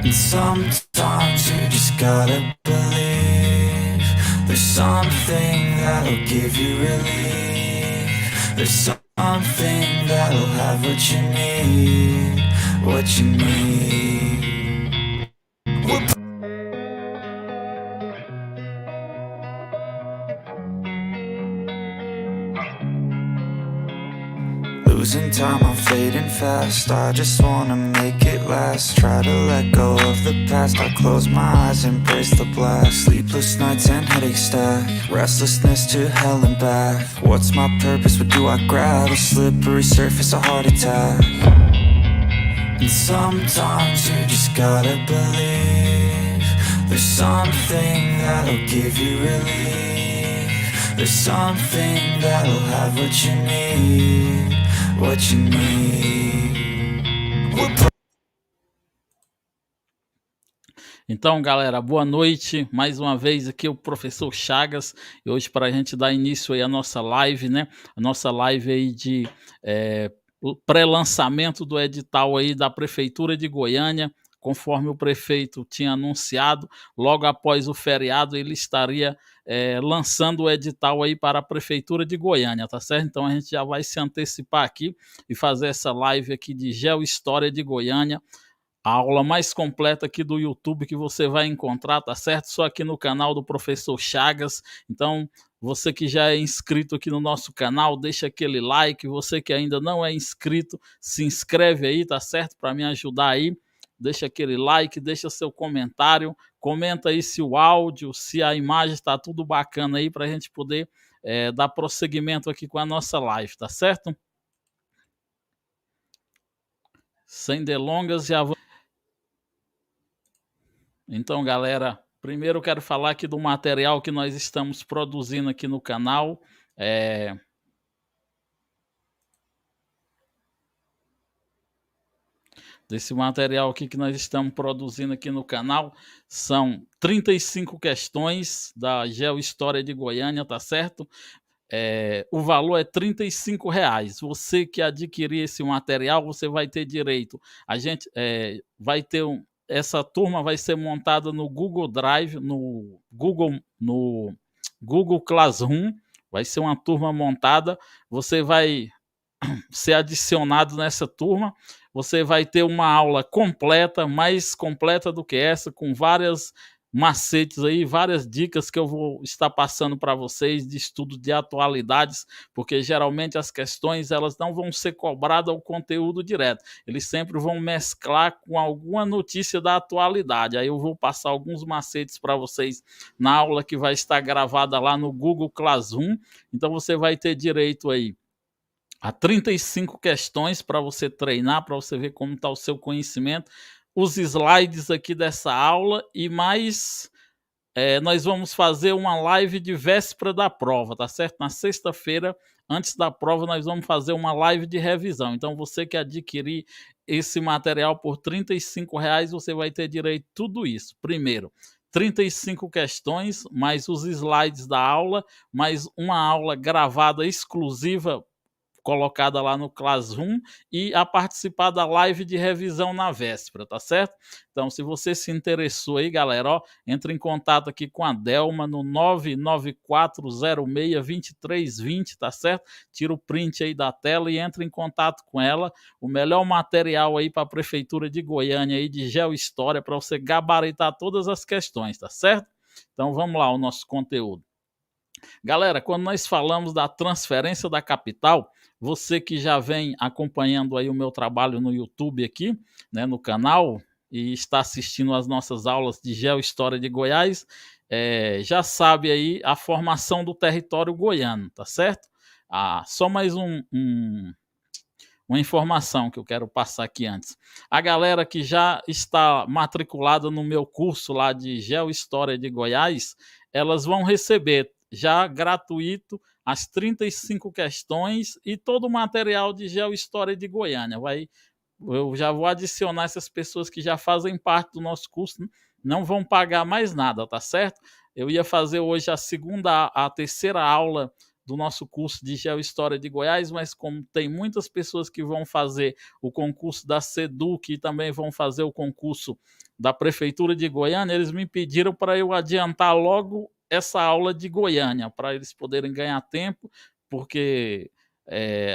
And sometimes you just gotta believe there's something that'll give you relief. There's something that'll have what you need, what you need. Losing time, I'm fading fast. I just wanna make it last. Try to let go of the past. I close my eyes, embrace the blast. Sleepless nights and headache stack. Restlessness to hell and back. What's my purpose? What do I grab? A slippery surface, a heart attack. And sometimes you just gotta believe there's something that'll give you relief. There's something that'll have what you need, what you need. Então, galera, boa noite. Mais uma vez aqui o professor Chagas. E hoje para a gente dar início aí à nossa live, né? A nossa live aí de pré-lançamento do edital aí da Prefeitura de Goiânia. Conforme o prefeito tinha anunciado, logo após o feriado ele estaria lançando o edital aí para a Prefeitura de Goiânia, tá certo? Então a gente já vai se antecipar aqui e fazer essa live aqui de Geohistória de Goiânia, a aula mais completa aqui do YouTube que você vai encontrar, tá certo? Só aqui no canal do professor Chagas. Então, você que já é inscrito aqui no nosso canal, deixa aquele like. Você que ainda não é inscrito, se inscreve aí, tá certo? Para me ajudar aí. Deixa aquele like, deixa seu comentário, comenta aí se o áudio, se a imagem está tudo bacana aí para a gente poder dar prosseguimento aqui com a nossa live, tá certo? Sem delongas, já vou. Então, galera, primeiro eu quero falar aqui do material que nós estamos produzindo aqui no canal. Desse material aqui que nós estamos produzindo aqui no canal, são 35 questões da Geohistória de Goiânia, tá certo? O valor é R$ 35. Você que adquirir esse material, você vai ter direito. A gente vai ter essa turma vai ser montada no Google Drive, no Google Classroom. Vai ser uma turma montada. Você vai ser adicionado nessa turma. Você vai ter uma aula completa, mais completa do que essa, com várias macetes aí, várias dicas que eu vou estar passando para vocês de estudo de atualidades, porque geralmente as questões elas não vão ser cobradas ao conteúdo direto, eles sempre vão mesclar com alguma notícia da atualidade. Aí eu vou passar alguns macetes para vocês na aula que vai estar gravada lá no Google Classroom. Então você vai ter direito aí a 35 questões para você treinar, para você ver como está o seu conhecimento, os slides aqui dessa aula e mais. Nós vamos fazer uma live de véspera da prova, tá certo? Na sexta-feira, antes da prova, nós vamos fazer uma live de revisão. Então, você que adquirir esse material por R$ 35, você vai ter direito a tudo isso. Primeiro, 35 questões, mais os slides da aula, mais uma aula gravada exclusiva colocada lá no Classroom e a participar da live de revisão na véspera, tá certo? Então, se você se interessou aí, galera, ó, entre em contato aqui com a Delma no 994062320, tá certo? Tira o print aí da tela e entre em contato com ela. O melhor material aí para a Prefeitura de Goiânia aí de Geohistória para você gabaritar todas as questões, tá certo? Então, vamos lá, o nosso conteúdo. Galera, quando nós falamos da transferência da capital, você que já vem acompanhando aí o meu trabalho no YouTube aqui, né, no canal, e está assistindo às nossas aulas de Geohistória de Goiás, já sabe aí a formação do território goiano, tá certo? Só mais uma informação que eu quero passar aqui antes. A galera que já está matriculada no meu curso lá de Geohistória de Goiás, elas vão receber já gratuito as 35 questões e todo o material de Geohistória de Goiânia. Eu já vou adicionar essas pessoas que já fazem parte do nosso curso, não vão pagar mais nada, tá certo? Eu ia fazer hoje a terceira aula do nosso curso de Geohistória de Goiás, mas como tem muitas pessoas que vão fazer o concurso da SEDUC e também vão fazer o concurso da Prefeitura de Goiânia, eles me pediram para eu adiantar logo essa aula de Goiânia, para eles poderem ganhar tempo, porque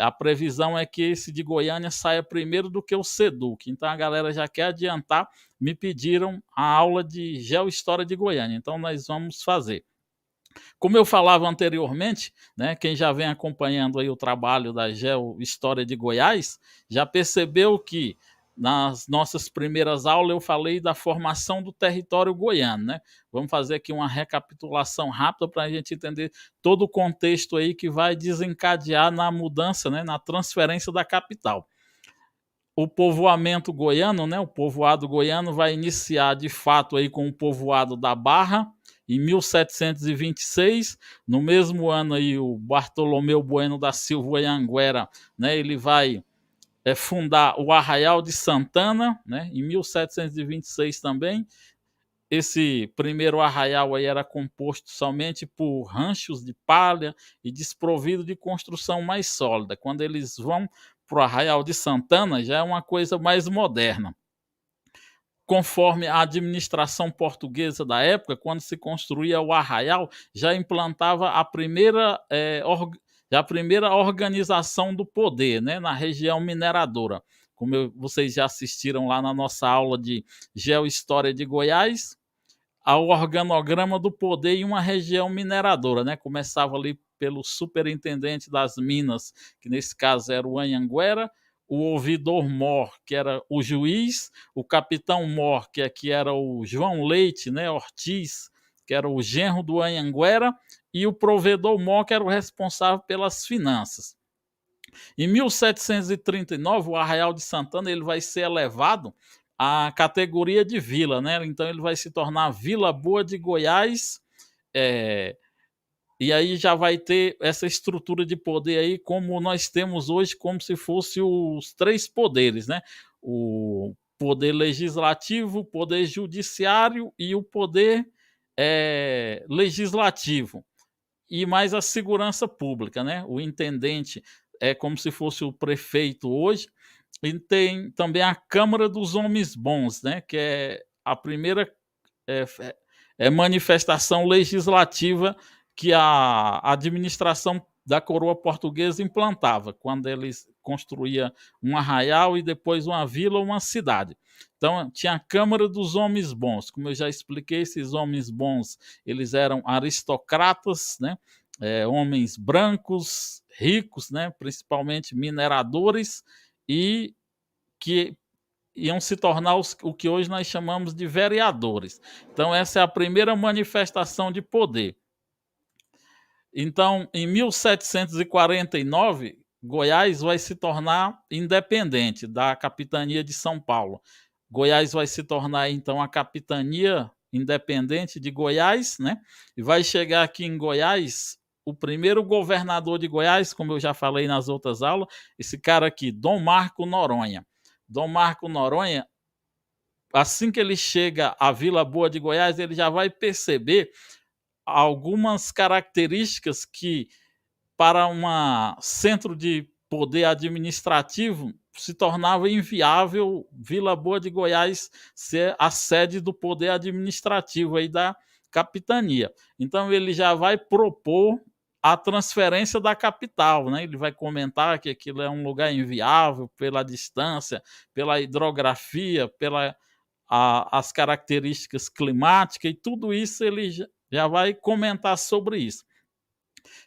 a previsão é que esse de Goiânia saia primeiro do que o SEDUC. Então a galera já quer adiantar, me pediram a aula de Geohistória de Goiânia, então nós vamos fazer. Como eu falava anteriormente, né, quem já vem acompanhando aí o trabalho da Geohistória de Goiás, já percebeu que nas nossas primeiras aulas eu falei da formação do território goiano, né? Vamos fazer aqui uma recapitulação rápida para a gente entender todo o contexto aí que vai desencadear na mudança, né, na transferência da capital. O povoamento goiano, né, o povoado goiano vai iniciar de fato aí com o povoado da Barra, em 1726, no mesmo ano aí o Bartolomeu Bueno da Silva Anhanguera, né, ele vai fundar o Arraial de Santana, né, em 1726 também. Esse primeiro arraial aí era composto somente por ranchos de palha e desprovido de construção mais sólida. Quando eles vão para o Arraial de Santana, já é uma coisa mais moderna. Conforme a administração portuguesa da época, quando se construía o arraial, já implantava a primeira organização do poder, né, na região mineradora. Como vocês já assistiram lá na nossa aula de Geohistória de Goiás, ao organograma do poder em uma região mineradora, né? Começava ali pelo superintendente das minas, que nesse caso era o Anhanguera, o ouvidor-mor, que era o juiz, o capitão-mor, que aqui era o João Leite, né, Ortiz, que era o genro do Anhanguera, e o provedor-mor, que era o responsável pelas finanças. Em 1739, o Arraial de Santana ele vai ser elevado à categoria de vila, né? Então ele vai se tornar Vila Boa de Goiás, e aí já vai ter essa estrutura de poder aí como nós temos hoje, como se fosse os três poderes, né? O poder legislativo, o poder judiciário e o poder legislativo. E mais a segurança pública, né? O intendente é como se fosse o prefeito hoje, e tem também a Câmara dos Homens Bons, né? Que é a primeira manifestação legislativa que a administração da coroa portuguesa implantava, quando eles construíam um arraial e depois uma vila ou uma cidade. Então, tinha a Câmara dos Homens Bons. Como eu já expliquei, esses homens bons, eles eram aristocratas, né? Homens brancos, ricos, né? Principalmente mineradores, e que iam se tornar o que hoje nós chamamos de vereadores. Então, essa é a primeira manifestação de poder. Então, em 1749, Goiás vai se tornar independente da capitania de São Paulo. Goiás vai se tornar, então, a capitania independente de Goiás, né? E vai chegar aqui em Goiás o primeiro governador de Goiás, como eu já falei nas outras aulas, esse cara aqui, Dom Marco Noronha. Dom Marco Noronha, assim que ele chega à Vila Boa de Goiás, ele já vai perceber algumas características que, para um centro de poder administrativo, se tornava inviável Vila Boa de Goiás ser a sede do poder administrativo aí da capitania. Então ele já vai propor a transferência da capital, né? Ele vai comentar que aquilo é um lugar inviável pela distância, pela hidrografia, as características climáticas, e tudo isso ele já vai comentar sobre isso.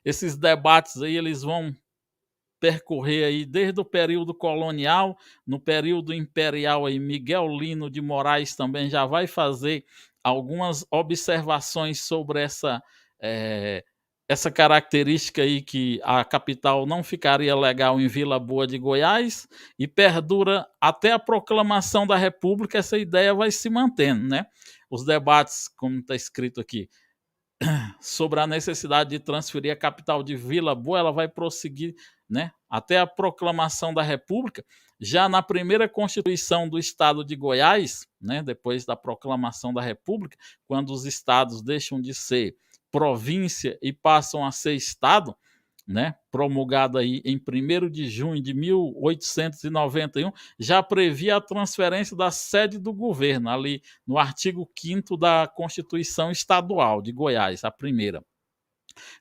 Esses debates aí eles vão percorrer aí desde o período colonial, no período imperial aí Miguel Lino de Moraes também já vai fazer algumas observações sobre essa característica aí, que a capital não ficaria legal em Vila Boa de Goiás, e perdura até a proclamação da República. Essa ideia vai se mantendo, né? Os debates, como está escrito aqui, sobre a necessidade de transferir a capital de Vila Boa, ela vai prosseguir, né, até a proclamação da República. Já na primeira Constituição do Estado de Goiás, né, depois da proclamação da República, quando os estados deixam de ser província e passam a ser estado, né, promulgada aí em 1º de junho de 1891, já previa a transferência da sede do governo, ali no artigo 5º da Constituição Estadual de Goiás, a primeira.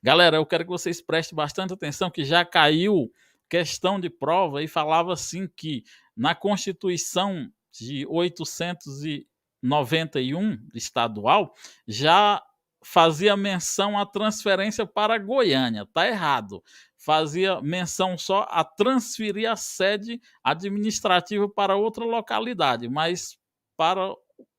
Galera, eu quero que vocês prestem bastante atenção, que já caiu questão de prova e falava assim que na Constituição de 891 estadual já fazia menção à transferência para Goiânia. Tá errado. Fazia menção só a transferir a sede administrativa para outra localidade, mas para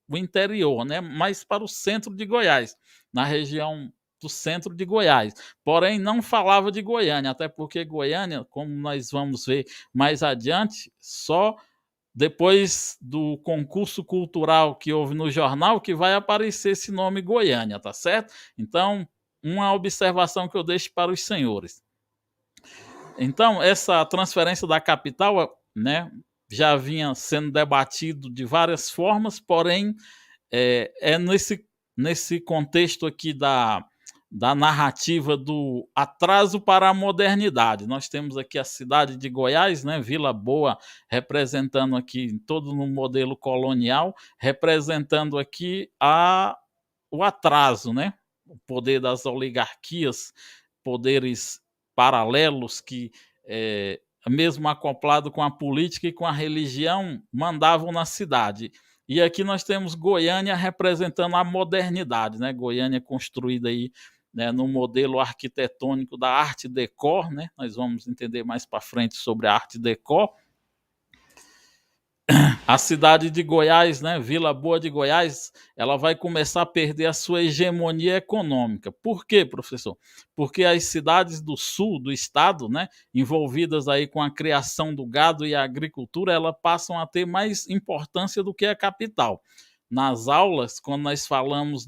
o interior, né? Mais para o centro de Goiás, na região do centro de Goiás. Porém, não falava de Goiânia, até porque Goiânia, como nós vamos ver mais adiante, só depois do concurso cultural que houve no jornal que vai aparecer esse nome Goiânia, tá certo? Então, uma observação que eu deixo para os senhores. Então, essa transferência da capital, né, já vinha sendo debatido de várias formas, porém, é nesse contexto aqui da narrativa do atraso para a modernidade. Nós temos aqui a cidade de Goiás, né, Vila Boa, representando aqui todo no modelo colonial, representando aqui o atraso, né, o poder das oligarquias, poderes paralelos que, mesmo acoplado com a política e com a religião, mandavam na cidade. E aqui nós temos Goiânia representando a modernidade, né? Goiânia construída aí, né, no modelo arquitetônico da Arte Deco, né? Nós vamos entender mais para frente sobre a Arte Deco. A cidade de Goiás, né, Vila Boa de Goiás, ela vai começar a perder a sua hegemonia econômica. Por quê, professor? Porque as cidades do sul do estado, né, envolvidas aí com a criação do gado e a agricultura, elas passam a ter mais importância do que a capital. Nas aulas, quando nós falamos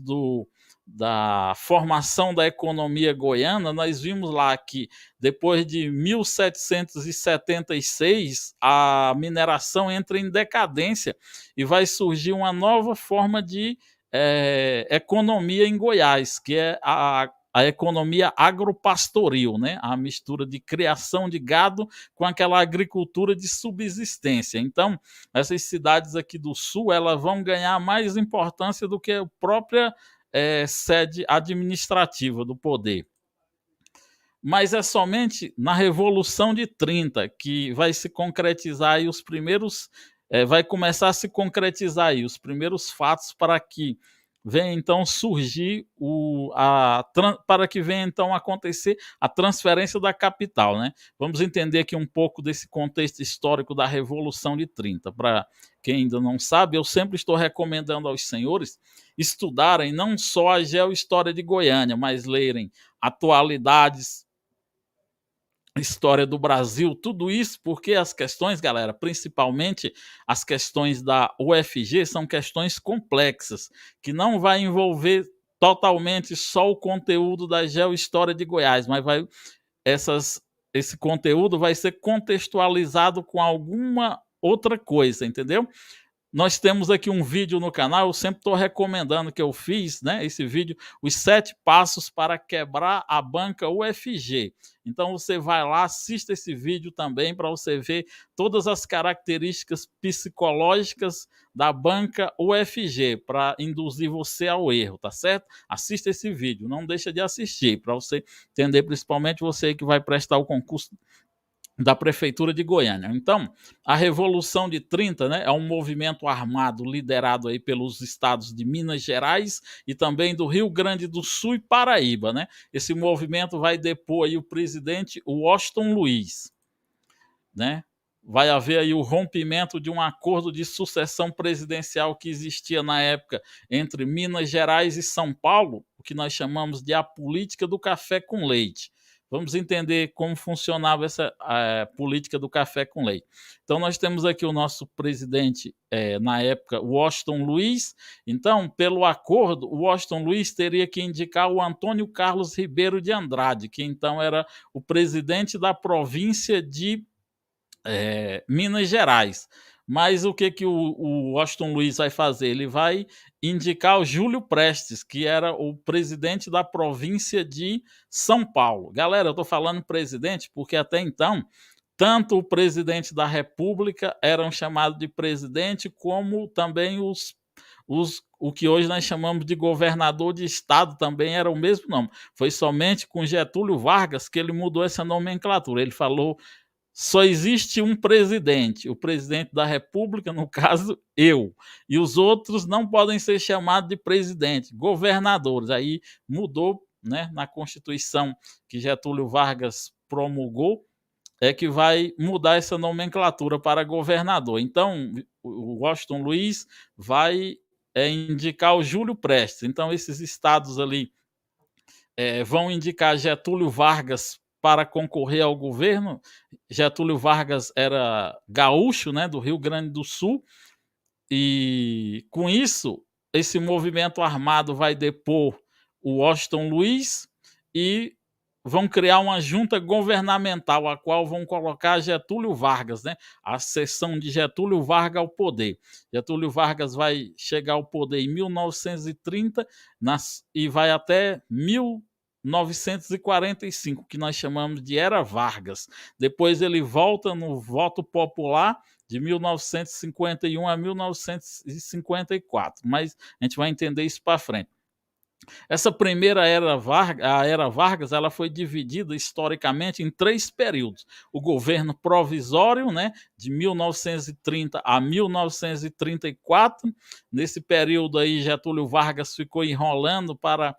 da formação da economia goiana, nós vimos lá que depois de 1776 a mineração entra em decadência e vai surgir uma nova forma de economia em Goiás, que é a economia agropastoril, né? A mistura de criação de gado com aquela agricultura de subsistência. Então, essas cidades aqui do sul, elas vão ganhar mais importância do que a própria sede administrativa do poder. Mas é somente na Revolução de 30 que vai se concretizar aí os primeiros, vai começar a se concretizar aí os primeiros fatos para que venha então surgir para que venha então acontecer a transferência da capital, né? Vamos entender aqui um pouco desse contexto histórico da Revolução de 30. Para quem ainda não sabe, eu sempre estou recomendando aos senhores estudarem não só a geohistória de Goiânia, mas lerem atualidades, história do Brasil, tudo isso porque as questões, galera, principalmente as questões da UFG, são questões complexas, que não vai envolver totalmente só o conteúdo da geohistória de Goiás, mas esse conteúdo vai ser contextualizado com alguma outra coisa, entendeu? Nós temos aqui um vídeo no canal, eu sempre estou recomendando que eu fiz, né, esse vídeo, os 7 passos para quebrar a banca UFG. Então você vai lá, assista esse vídeo também para você ver todas as características psicológicas da banca UFG, para induzir você ao erro, tá certo? Assista esse vídeo, não deixa de assistir, para você entender, principalmente você que vai prestar o concurso da Prefeitura de Goiânia. Então, a Revolução de 30, né, é um movimento armado liderado aí pelos estados de Minas Gerais e também do Rio Grande do Sul e Paraíba, né? Esse movimento vai depor aí o presidente Washington Luiz, né? Vai haver aí o rompimento de um acordo de sucessão presidencial que existia na época entre Minas Gerais e São Paulo, o que nós chamamos de a política do café com leite. Vamos entender como funcionava essa política do café com leite. Então, nós temos aqui o nosso presidente, na época, Washington Luiz. Então, pelo acordo, o Washington Luiz teria que indicar o Antônio Carlos Ribeiro de Andrade, que então era o presidente da província de Minas Gerais. Mas o que que o Washington Luiz vai fazer? Ele vai indicar o Júlio Prestes, que era o presidente da província de São Paulo. Galera, eu estou falando presidente porque até então tanto o presidente da República eram chamados de presidente, como também o que hoje nós chamamos de governador de estado também era o mesmo nome. Foi somente com Getúlio Vargas que ele mudou essa nomenclatura. Ele falou: só existe um presidente, o presidente da República, no caso, eu. E os outros não podem ser chamados de presidente, governadores. Aí mudou, né, na Constituição que Getúlio Vargas promulgou, é que vai mudar essa nomenclatura para governador. Então, o Washington Luiz vai indicar o Júlio Prestes. Então, esses estados ali vão indicar Getúlio Vargas para concorrer ao governo. Getúlio Vargas era gaúcho, né, do Rio Grande do Sul, e com isso, esse movimento armado vai depor o Washington Luiz e vão criar uma junta governamental, a qual vão colocar Getúlio Vargas, né? A seção de Getúlio Vargas ao poder. Getúlio Vargas vai chegar ao poder em 1930 e vai até 1945, que nós chamamos de Era Vargas. Depois ele volta no voto popular de 1951 a 1954, mas a gente vai entender isso para frente. Essa primeira era Vargas, a Era Vargas, ela foi dividida historicamente em 3 períodos. O governo provisório, né, de 1930 a 1934. Nesse período aí, Getúlio Vargas ficou enrolando para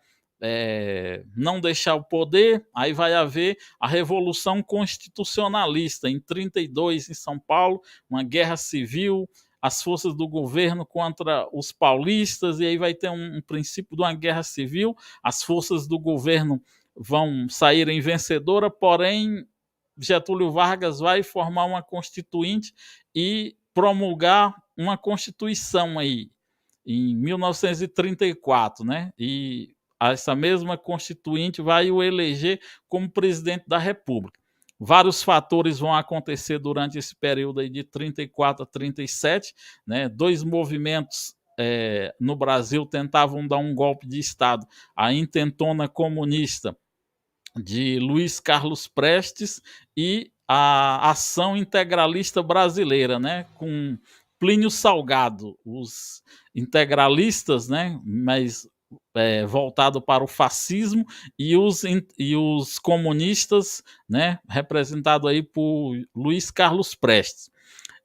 não deixar o poder. Aí vai haver a Revolução Constitucionalista em 32 em São Paulo, uma guerra civil, as forças do governo contra os paulistas, e aí vai ter um princípio de uma guerra civil. As forças do governo vão saírem vencedora, porém Getúlio Vargas vai formar uma constituinte e promulgar uma constituição aí em 1934, né? E essa mesma constituinte vai o eleger como presidente da República. Vários fatores vão acontecer durante esse período aí de 34 a 37, né? 2 movimentos no Brasil tentavam dar um golpe de Estado: a Intentona Comunista de Luiz Carlos Prestes e a Ação Integralista Brasileira, né, com Plínio Salgado. Os integralistas, né, mas voltado para o fascismo, e os comunistas, né, representado aí por Luiz Carlos Prestes.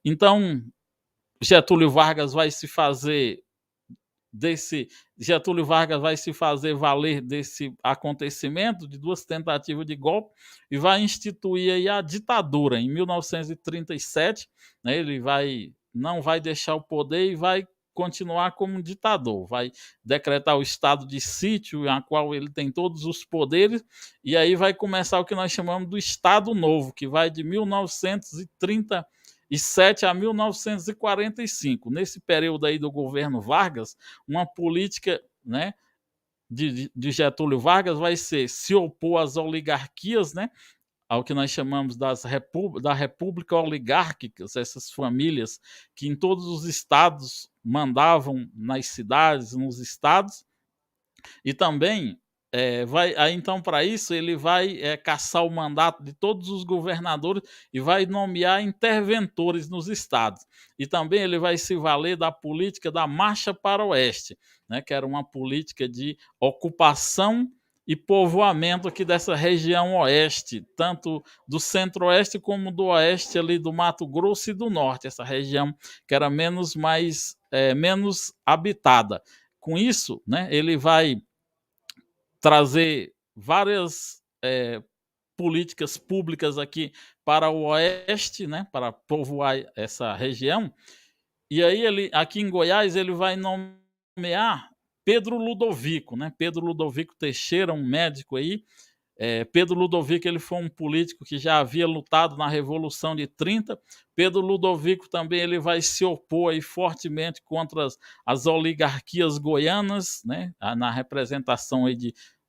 Então, Getúlio Vargas vai se fazer valer desse acontecimento de 2 tentativas de golpe e vai instituir aí a ditadura em 1937, né? Ele não vai deixar o poder e vai continuar como ditador, vai decretar o estado de sítio, na qual ele tem todos os poderes, e aí vai começar o que nós chamamos do Estado Novo, que vai de 1937 a 1945. Nesse período aí do governo Vargas, uma política, né, de Getúlio Vargas vai ser se opor às oligarquias, né, ao que nós chamamos da república oligárquicas, essas famílias que em todos os estados mandavam nas cidades, nos estados. E também então, para isso, ele vai caçar o mandato de todos os governadores e vai nomear interventores nos estados. E também ele vai se valer da política da Marcha para o Oeste, né, que era uma política de ocupação e povoamento aqui dessa região oeste, tanto do centro-oeste como do oeste ali do Mato Grosso e do norte, essa região que era menos habitada. Com isso, né, ele vai trazer várias políticas públicas aqui para o oeste, né, para povoar essa região. E aí aqui em Goiás ele vai nomear Pedro Ludovico, né? Pedro Ludovico Teixeira, um médico aí. Pedro Ludovico, ele foi um político que já havia lutado na Revolução de 30. Pedro Ludovico também ele vai se opor aí fortemente contra as oligarquias goianas, né, na representação aí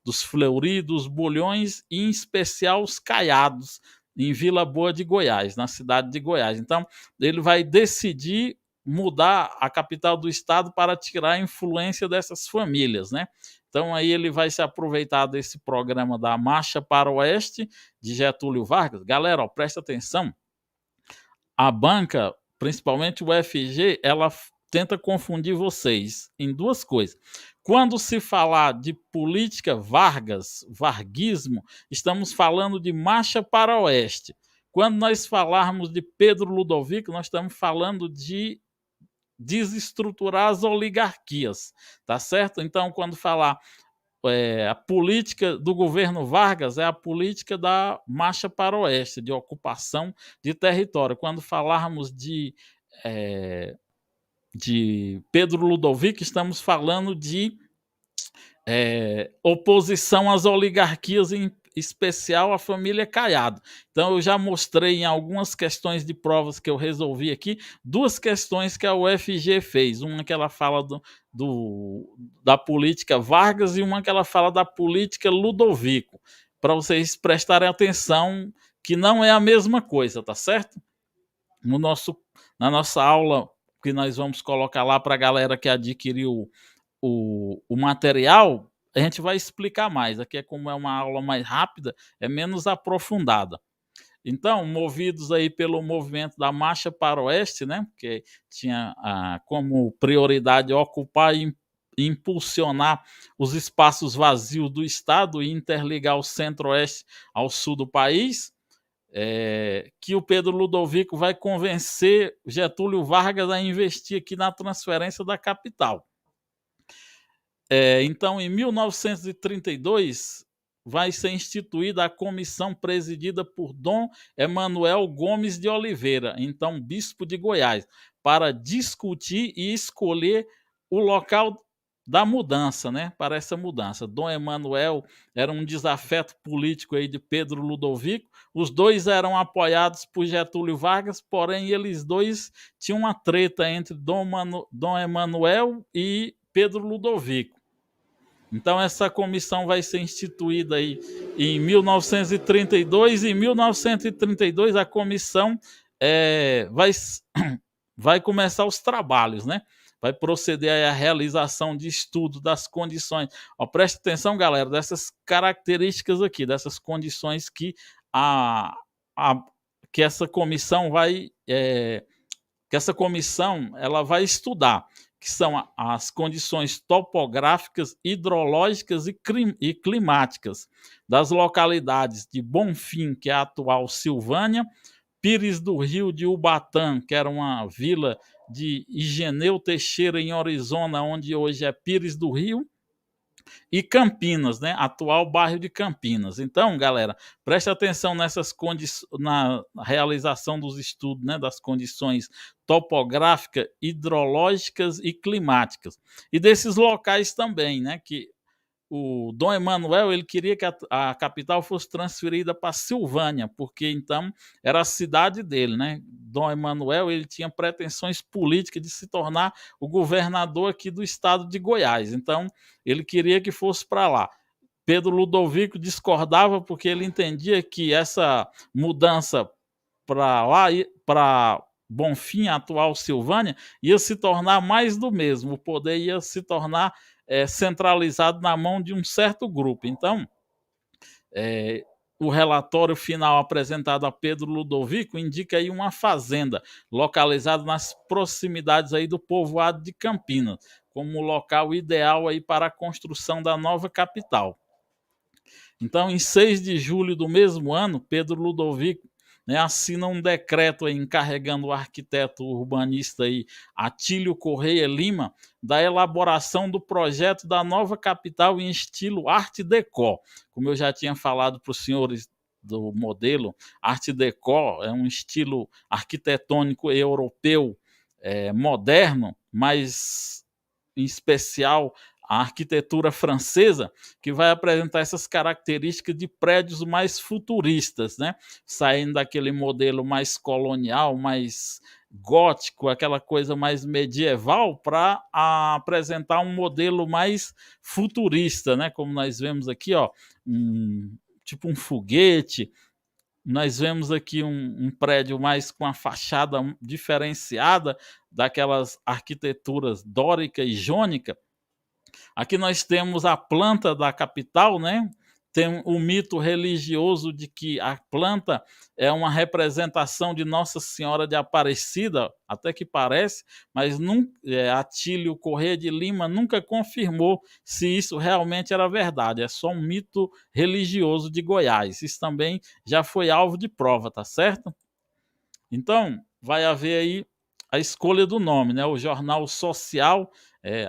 dos Fleury, dos Bulhões, e em especial os Caiados, em Vila Boa de Goiás, na cidade de Goiás. Então, ele vai decidir mudar a capital do estado para tirar a influência dessas famílias, né? Então aí ele vai se aproveitar desse programa da Marcha para o Oeste de Getúlio Vargas. Galera, ó, presta atenção. A banca, principalmente o FG, ela tenta confundir vocês em duas coisas. Quando se falar de política Vargas, varguismo, estamos falando de Marcha para o Oeste. Quando nós falarmos de Pedro Ludovico, nós estamos falando de desestruturar as oligarquias, tá certo? Então, quando falar a política do governo Vargas é a política da Marcha para o Oeste, de ocupação de território. Quando falarmos de Pedro Ludovico, estamos falando de oposição às oligarquias, em especial à família Caiado. Então, eu já mostrei em algumas questões de provas que eu resolvi aqui, duas questões que a UFG fez. Uma que ela fala da política Vargas e uma que ela fala da política Ludovico, para vocês prestarem atenção que não é a mesma coisa, tá certo? Na nossa aula, que nós vamos colocar lá para a galera que adquiriu o material, a gente vai explicar mais. Aqui, como é uma aula mais rápida, é menos aprofundada. Então, movidos aí pelo movimento da Marcha para o Oeste, né, que tinha como prioridade ocupar e impulsionar os espaços vazios do Estado e interligar o centro-oeste ao sul do país, que o Pedro Ludovico vai convencer Getúlio Vargas a investir aqui na transferência da capital. Então, em 1932, vai ser instituída a comissão presidida por Dom Emanuel Gomes de Oliveira, então bispo de Goiás, para discutir e escolher o local da mudança, né, para essa mudança. Dom Emanuel era um desafeto político aí de Pedro Ludovico, os dois eram apoiados por Getúlio Vargas, porém eles dois tinham uma treta entre Dom Emanuel e Pedro Ludovico. Então, essa comissão vai ser instituída aí em 1932. Em 1932, a comissão vai começar os trabalhos, né? Vai proceder à realização de estudo das condições. Ó, preste atenção, galera, dessas características aqui, dessas condições que essa comissão ela vai estudar, que são as condições topográficas, hidrológicas e climáticas das localidades de Bonfim, que é a atual Silvânia, Pires do Rio de Ubatã, que era uma vila de Igeneu Teixeira, em Arizona, onde hoje é Pires do Rio, e Campinas, né? Atual bairro de Campinas. Então, galera, preste atenção nessas na realização dos estudos, né? Das condições topográficas, hidrológicas e climáticas. E desses locais também, né? Que o Dom Emanuel, ele queria que a capital fosse transferida para Silvânia, porque então era a cidade dele, né? Dom Emanuel, ele tinha pretensões políticas de se tornar o governador aqui do estado de Goiás. Então, ele queria que fosse para lá. Pedro Ludovico discordava porque ele entendia que essa mudança para lá, para Bonfim, atual Silvânia, ia se tornar mais do mesmo. O poder ia se tornar centralizado na mão de um certo grupo. Então, o relatório final apresentado a Pedro Ludovico indica aí uma fazenda localizada nas proximidades aí do povoado de Campinas, como local ideal aí para a construção da nova capital. Então, em 6 de julho do mesmo ano, Pedro Ludovico, né, assina um decreto aí, encarregando o arquiteto urbanista aí, Atílio Correia Lima, da elaboração do projeto da nova capital em estilo Art Deco. Como eu já tinha falado para os senhores do modelo, Art Deco é um estilo arquitetônico europeu moderno, mas em especial a arquitetura francesa, que vai apresentar essas características de prédios mais futuristas, né? Saindo daquele modelo mais colonial, mais gótico, aquela coisa mais medieval, para apresentar um modelo mais futurista, né? Como nós vemos aqui, ó, tipo um foguete, nós vemos aqui um prédio mais com a fachada diferenciada daquelas arquiteturas dórica e jônica. Aqui nós temos a planta da capital, né? Tem o mito religioso de que a planta é uma representação de Nossa Senhora de Aparecida, até que parece, mas Atílio Corrêa de Lima nunca confirmou se isso realmente era verdade. É só um mito religioso de Goiás. Isso também já foi alvo de prova, tá certo? Então, vai haver aí a escolha do nome, né? O Jornal Social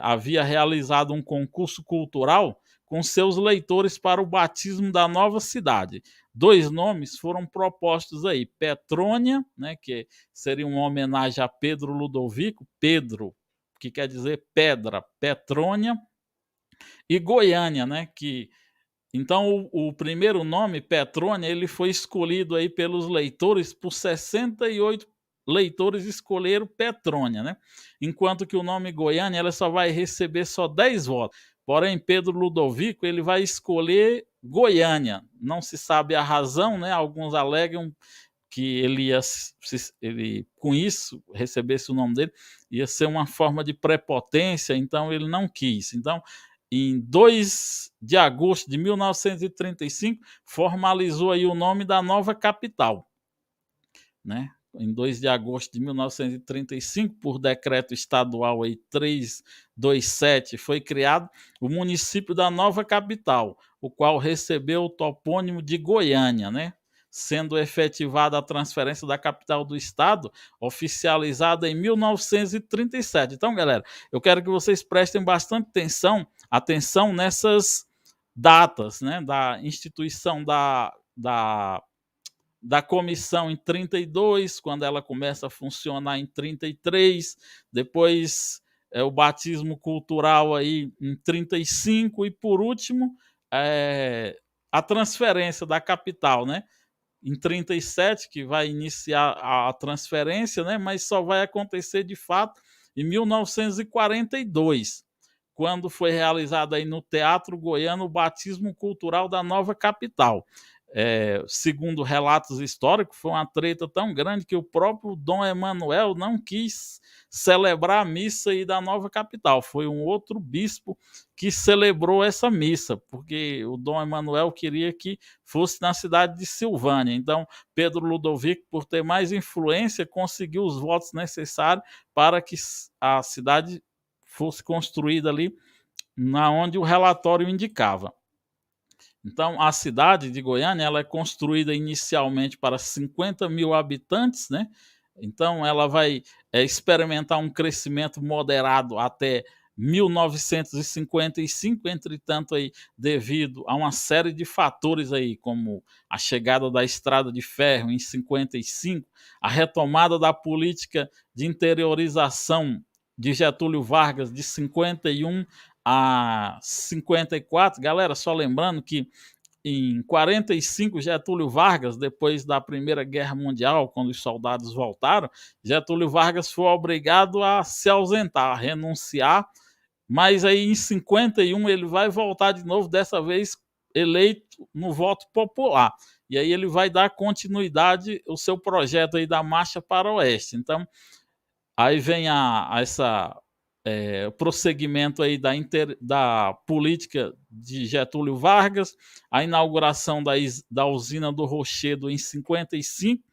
havia realizado um concurso cultural com seus leitores para o batismo da nova cidade. 2 nomes foram propostos aí: Petrônia, né, que seria uma homenagem a Pedro Ludovico, Pedro, que quer dizer pedra, Petrônia, e Goiânia, né, que então o primeiro nome, Petrônia, ele foi escolhido aí pelos leitores, por 68 leitores escolheram Petrônia, né? Enquanto que o nome Goiânia, ela só vai receber só 10 votos. Porém, Pedro Ludovico, ele vai escolher Goiânia. Não se sabe a razão, né? Alguns alegam que ele com isso recebesse o nome dele, ia ser uma forma de prepotência, então ele não quis. Então, em 2 de agosto de 1935, formalizou aí o nome da nova capital, né? Em 2 de agosto de 1935, por decreto estadual aí 327, foi criado o município da nova capital, o qual recebeu o topônimo de Goiânia, né? Sendo efetivada a transferência da capital do estado, oficializada em 1937. Então, galera, eu quero que vocês prestem bastante atenção nessas datas, né? Da instituição da comissão em 32, quando ela começa a funcionar em 33, depois o batismo cultural aí em 35 e por último a transferência da capital, né? Em 37 que vai iniciar a transferência, né? Mas só vai acontecer de fato em 1942, quando foi realizado aí no Teatro Goiano o batismo cultural da nova capital. Segundo relatos históricos, foi uma treta tão grande que o próprio Dom Emanuel não quis celebrar a missa aí da nova capital. Foi um outro bispo que celebrou essa missa, porque o Dom Emanuel queria que fosse na cidade de Silvânia. Então, Pedro Ludovico, por ter mais influência, conseguiu os votos necessários para que a cidade fosse construída ali na onde o relatório indicava. Então, a cidade de Goiânia ela é construída inicialmente para 50 mil habitantes, né? Então, ela vai experimentar um crescimento moderado até 1955, entretanto, aí, devido a uma série de fatores, aí, como a chegada da estrada de ferro em 55, a retomada da política de interiorização de Getúlio Vargas de 51 a 54, galera, só lembrando que em 45, Getúlio Vargas, depois da Primeira Guerra Mundial, quando os soldados voltaram, Getúlio Vargas foi obrigado a se ausentar, a renunciar, mas aí em 51 ele vai voltar de novo, dessa vez eleito no voto popular. E aí ele vai dar continuidade ao seu projeto aí da Marcha para o Oeste. Então, aí vem o prosseguimento aí da política de Getúlio Vargas, a inauguração da usina do Rochedo em 55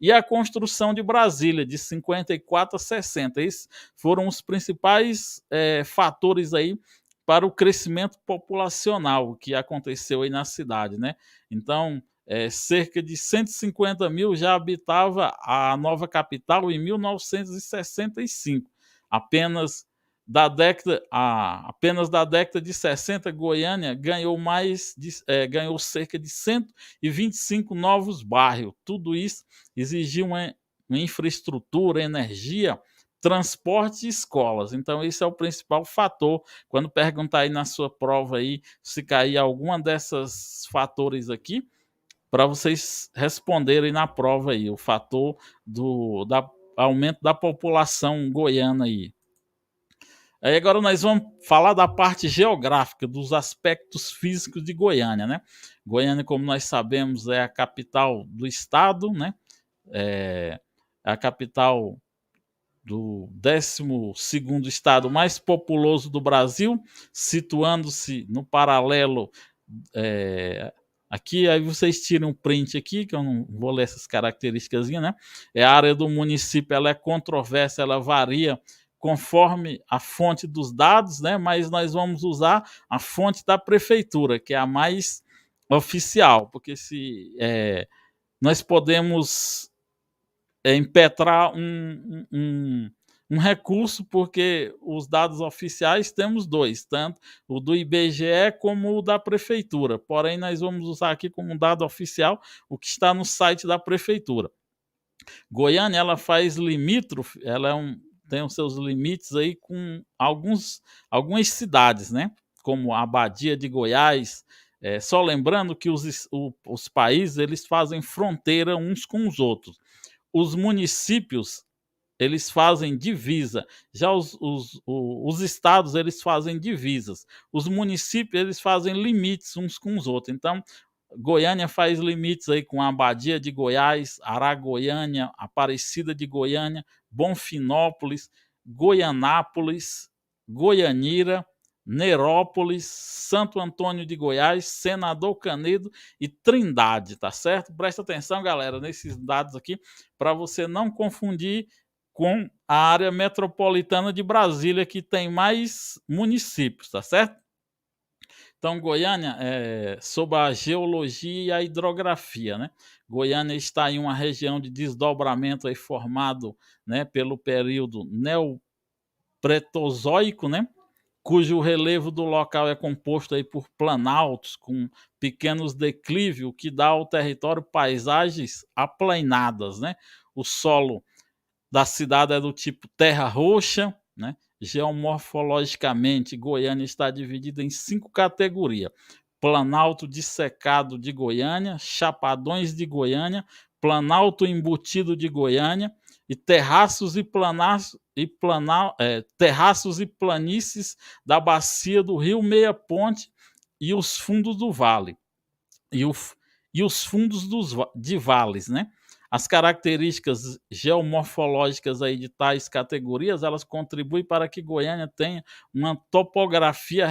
e a construção de Brasília de 54 a 60. Esses foram os principais fatores aí para o crescimento populacional que aconteceu aí na cidade, né? Então, cerca de 150 mil já habitava a nova capital em 1965. Apenas da década de 60, Goiânia ganhou cerca de 125 novos bairros. Tudo isso exigiu uma infraestrutura, energia, transporte e escolas. Então, esse é o principal fator. Quando perguntar aí na sua prova aí, se cair alguma dessas fatores aqui, para vocês responderem na prova aí, o fator do aumento da população goiana aí. Aí agora nós vamos falar da parte geográfica, dos aspectos físicos de Goiânia, né? Goiânia, como nós sabemos, é a capital do estado, né? É a capital do 12º estado mais populoso do Brasil, situando-se no paralelo, é, aqui, aí vocês tiram um print aqui, que eu não vou ler essas características, né? A área do município, ela é controversa, ela varia conforme a fonte dos dados, né? Mas nós vamos usar a fonte da prefeitura, que é a mais oficial, porque se nós podemos impetrar um recurso, porque os dados oficiais temos dois, tanto o do IBGE como o da prefeitura. Porém, nós vamos usar aqui como dado oficial o que está no site da prefeitura. Goiânia, ela faz limítrofe, tem os seus limites aí com algumas cidades, né? Como a Badia de Goiás. Só lembrando que os países eles fazem fronteira uns com os outros. Os municípios eles fazem divisa, já os estados eles fazem divisas, os municípios eles fazem limites uns com os outros. Então, Goiânia faz limites aí com a Abadia de Goiás, Aragoiânia, Aparecida de Goiânia, Bonfinópolis, Goianápolis, Goianira, Nerópolis, Santo Antônio de Goiás, Senador Canedo e Trindade, tá certo? Presta atenção, galera, nesses dados aqui, para você não confundir com a área metropolitana de Brasília, que tem mais municípios, tá certo? Então, Goiânia, sob a geologia e a hidrografia, né? Goiânia está em uma região de desdobramento aí formado, né, pelo período neopretozoico, né? Cujo relevo do local é composto aí por planaltos com pequenos declives, o que dá ao território paisagens aplainadas, né? O solo da cidade é do tipo terra roxa, né? Geomorfologicamente, Goiânia está dividida em 5 categorias: Planalto dissecado de Goiânia, Chapadões de Goiânia, Planalto embutido de Goiânia e terraços e terraços e planícies da bacia do Rio Meia Ponte e os fundos do vale e os fundos de vales, né? As características geomorfológicas aí de tais categorias, elas contribuem para que Goiânia tenha uma topografia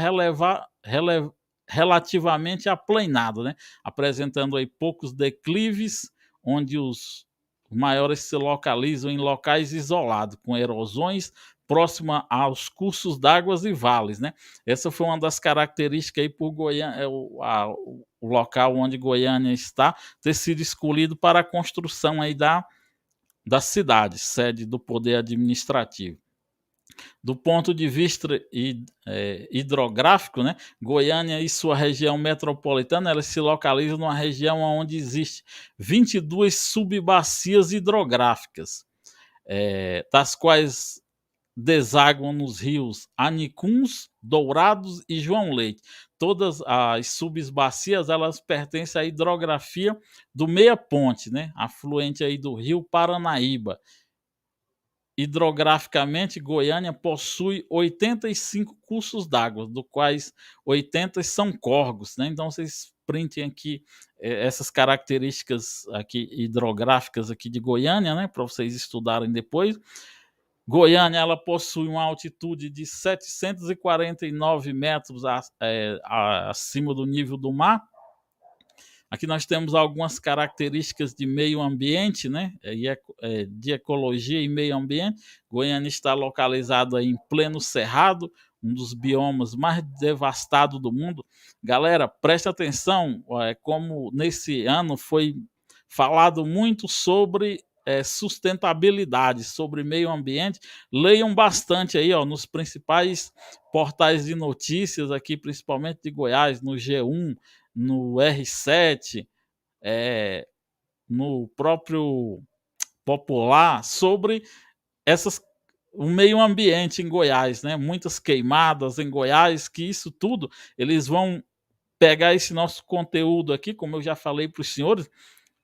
relativamente aplanada, né? Apresentando aí poucos declives, onde os maiores se localizam em locais isolados, com erosões próxima aos cursos d'água e vales, né? Essa foi uma das características aí por Goiânia, o local onde Goiânia está, ter sido escolhido para a construção aí da cidade, sede do poder administrativo. Do ponto de vista hidrográfico, né, Goiânia e sua região metropolitana, ela se localiza numa região onde existe 22 subbacias hidrográficas, das quais desaguam nos rios Anicuns, Dourados e João Leite. Todas as subbacias elas pertencem à hidrografia do Meia Ponte, né, afluente aí do rio Paranaíba. Hidrograficamente, Goiânia possui 85 cursos d'água, dos quais 80 são córregos, né? Então vocês printem aqui essas características aqui hidrográficas aqui de Goiânia, né, para vocês estudarem depois. Goiânia ela possui uma altitude de 749 metros acima do nível do mar. Aqui nós temos algumas características de meio ambiente, né? De ecologia e meio ambiente. Goiânia está localizada em pleno cerrado, um dos biomas mais devastados do mundo. Galera, preste atenção, como nesse ano foi falado muito sobre sustentabilidade, sobre meio ambiente. Leiam bastante aí, nos principais portais de notícias aqui, principalmente de Goiás, no G1, no R7, no próprio Popular, sobre o meio ambiente em Goiás, né? Muitas queimadas em Goiás, que isso tudo, eles vão pegar esse nosso conteúdo aqui, como eu já falei para os senhores,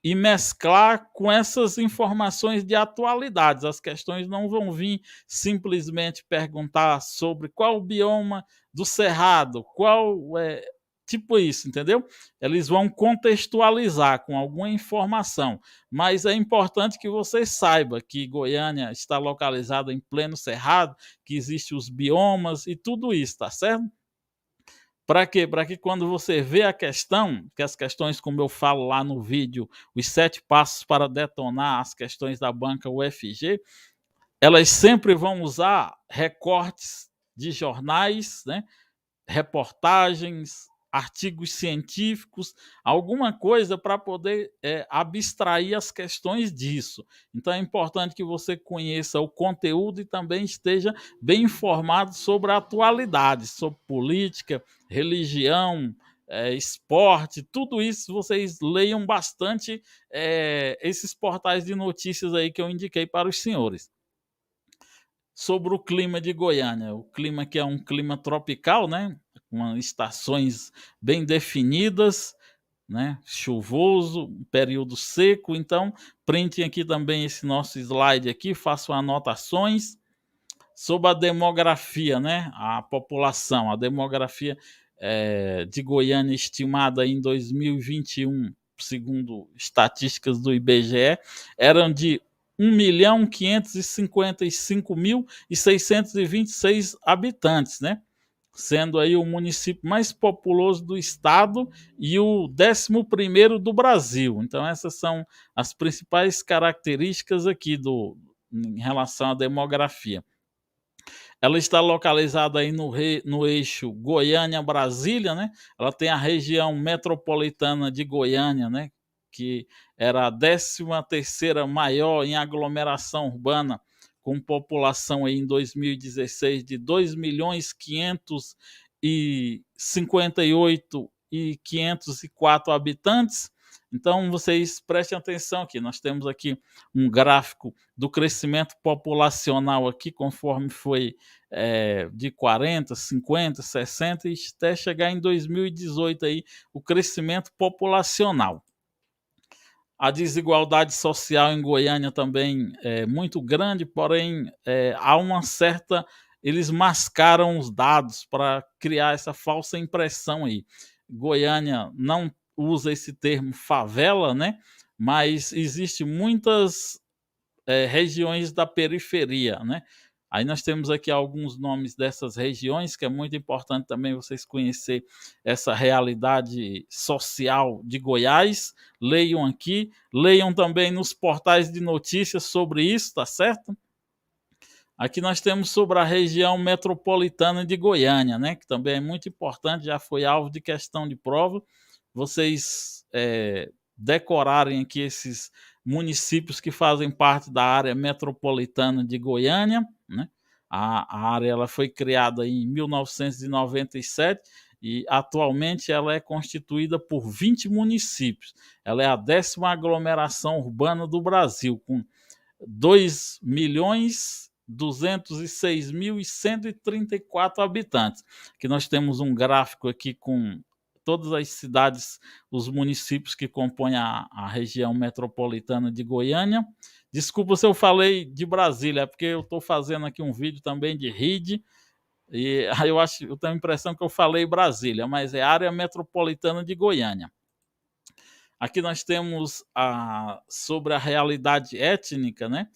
e mesclar com essas informações de atualidades. As questões não vão vir simplesmente perguntar sobre qual o bioma do cerrado, qual é, tipo isso, entendeu? Eles vão contextualizar com alguma informação, mas é importante que você saiba que Goiânia está localizada em pleno cerrado, que existem os biomas e tudo isso, tá certo? Para quê? Para que quando você vê a questão, que as questões, como eu falo lá no vídeo, os 7 passos para detonar as questões da banca UFG, elas sempre vão usar recortes de jornais, né, reportagens, artigos científicos, alguma coisa para poder abstrair as questões disso. Então é importante que você conheça o conteúdo e também esteja bem informado sobre a atualidade, sobre política, religião, esporte, tudo isso vocês leiam bastante esses portais de notícias aí que eu indiquei para os senhores. Sobre o clima de Goiânia, o clima que é um clima tropical, né, com estações bem definidas, né, chuvoso, um período seco, então printem aqui também esse nosso slide aqui, façam anotações. Sobre a demografia, né, a população, a demografia de Goiânia estimada em 2021, segundo estatísticas do IBGE, eram de 1.555.626 habitantes, né? Sendo aí o município mais populoso do estado e o 11º do Brasil. Então essas são as principais características aqui em relação à demografia. Ela está localizada aí no eixo Goiânia-Brasília, né? Ela tem a região metropolitana de Goiânia, né? Que era a 13ª maior em aglomeração urbana, com população aí em 2016 de 2.558.504 habitantes. Então vocês prestem atenção aqui, nós temos aqui um gráfico do crescimento populacional aqui, conforme foi de 40, 50, 60 e até chegar em 2018 aí o crescimento populacional. A desigualdade social em Goiânia também é muito grande, porém há uma certa... Eles mascaram os dados para criar essa falsa impressão aí. Goiânia não usa esse termo favela, né? Mas existe muitas regiões da periferia, né? Aí nós temos aqui alguns nomes dessas regiões, que é muito importante também vocês conhecer essa realidade social de Goiás. Leiam aqui, leiam também nos portais de notícias sobre isso, tá certo? Aqui nós temos sobre a região metropolitana de Goiânia, né? Que também é muito importante, já foi alvo de questão de prova. Vocês decorarem aqui esses municípios que fazem parte da área metropolitana de Goiânia, né? A área ela foi criada em 1997 e atualmente ela é constituída por 20 municípios. Ela é a 10ª aglomeração urbana do Brasil, com 2.206.134 habitantes. Aqui nós temos um gráfico aqui com todas as cidades, os municípios que compõem a região metropolitana de Goiânia. Desculpa se eu falei de Brasília, é porque eu estou fazendo aqui um vídeo também de RID, e aí eu tenho a impressão que eu falei Brasília, mas é área metropolitana de Goiânia. Aqui nós temos sobre a realidade étnica, né?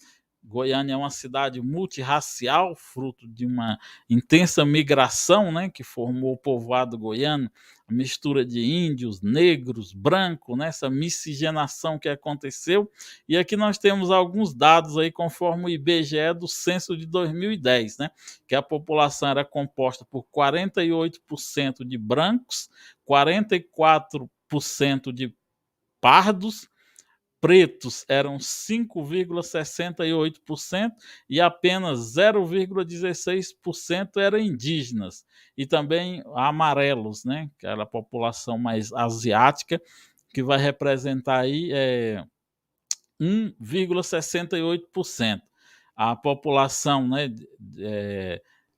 Goiânia é uma cidade multirracial, fruto de uma intensa migração, né, que formou o povoado goiano, a mistura de índios, negros, brancos, né, essa miscigenação que aconteceu. E aqui nós temos alguns dados aí, conforme o IBGE do censo de 2010, né, que a população era composta por 48% de brancos, 44% de pardos, pretos eram 5,68% e apenas 0,16% eram indígenas. E também amarelos, né? Que era a população mais asiática, que vai representar aí 1,68%. A população, né,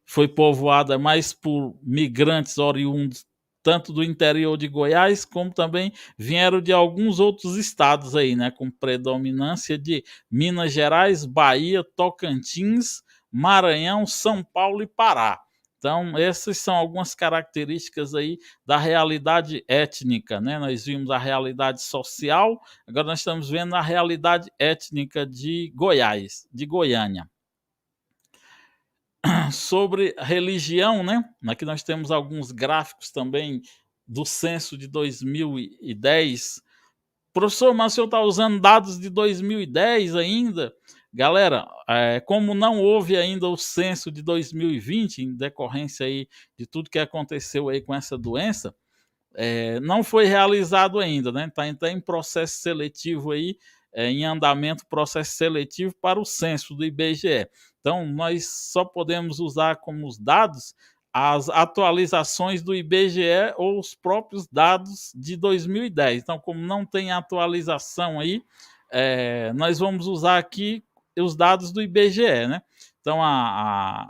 foi povoada mais por migrantes oriundos tanto do interior de Goiás, como também vieram de alguns outros estados aí, né, com predominância de Minas Gerais, Bahia, Tocantins, Maranhão, São Paulo e Pará. Então, essas são algumas características aí da realidade étnica, né? Nós vimos a realidade social, agora nós estamos vendo a realidade étnica de Goiás, de Goiânia. Sobre religião, né? Aqui nós temos alguns gráficos também do censo de 2010. Professor, mas o senhor está usando dados de 2010 ainda? Galera, como não houve ainda o censo de 2020, em decorrência aí de tudo que aconteceu aí com essa doença, não foi realizado ainda, né? Está em processo seletivo aí, em andamento processo seletivo para o censo do IBGE. Então, nós só podemos usar como os dados as atualizações do IBGE ou os próprios dados de 2010. Então, como não tem atualização aí, nós vamos usar aqui os dados do IBGE, né? Então, a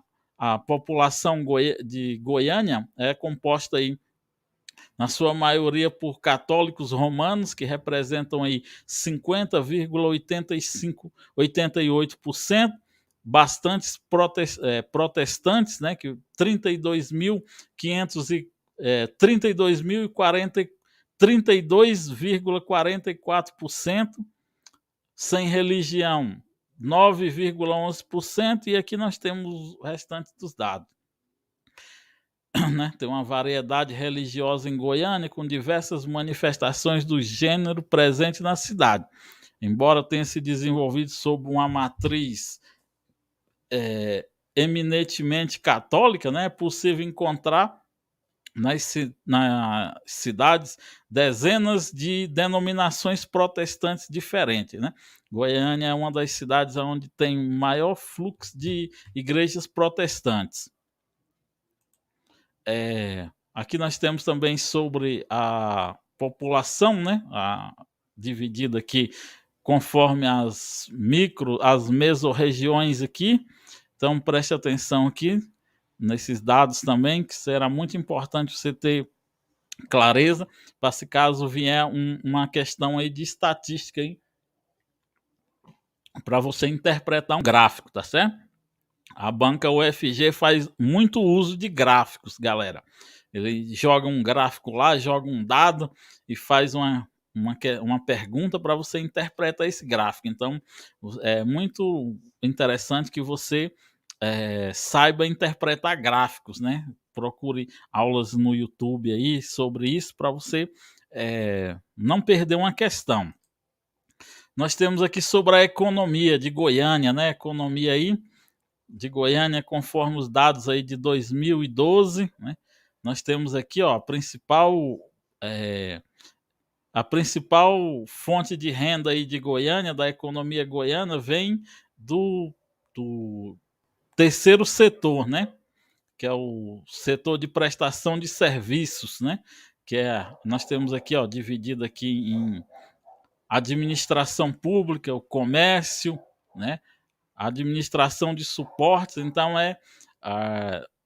população de Goiânia é composta aí na sua maioria por católicos romanos, que representam aí 50,88%, bastantes protestantes, né, que 32.044%, sem religião 9,11%, e aqui nós temos o restante dos dados. Né? Tem uma variedade religiosa em Goiânia, com diversas manifestações do gênero presente na cidade. Embora tenha se desenvolvido sob uma matriz eminentemente católica, né, é possível encontrar nas cidades dezenas de denominações protestantes diferentes. Né? Goiânia é uma das cidades onde tem maior fluxo de igrejas protestantes. Aqui nós temos também sobre a população, né, dividida aqui conforme as mesorregiões aqui. Então preste atenção aqui nesses dados também, que será muito importante você ter clareza, para se caso vier uma questão aí de estatística aí, para você interpretar um gráfico, tá certo? A banca UFG faz muito uso de gráficos, galera. Ele joga um gráfico lá, joga um dado e faz uma pergunta para você interpretar esse gráfico. Então, é muito interessante que você saiba interpretar gráficos, né? Procure aulas no YouTube aí sobre isso para você não perder uma questão. Nós temos aqui sobre a economia de Goiânia, né? Economia aí de Goiânia, conforme os dados aí de 2012, né? Nós temos aqui, ó, a principal fonte de renda aí de Goiânia, da economia goiana, vem do terceiro setor, né? Que é o setor de prestação de serviços, né? Nós temos aqui, ó, dividido aqui em administração pública, o comércio, né? A administração de suportes. Então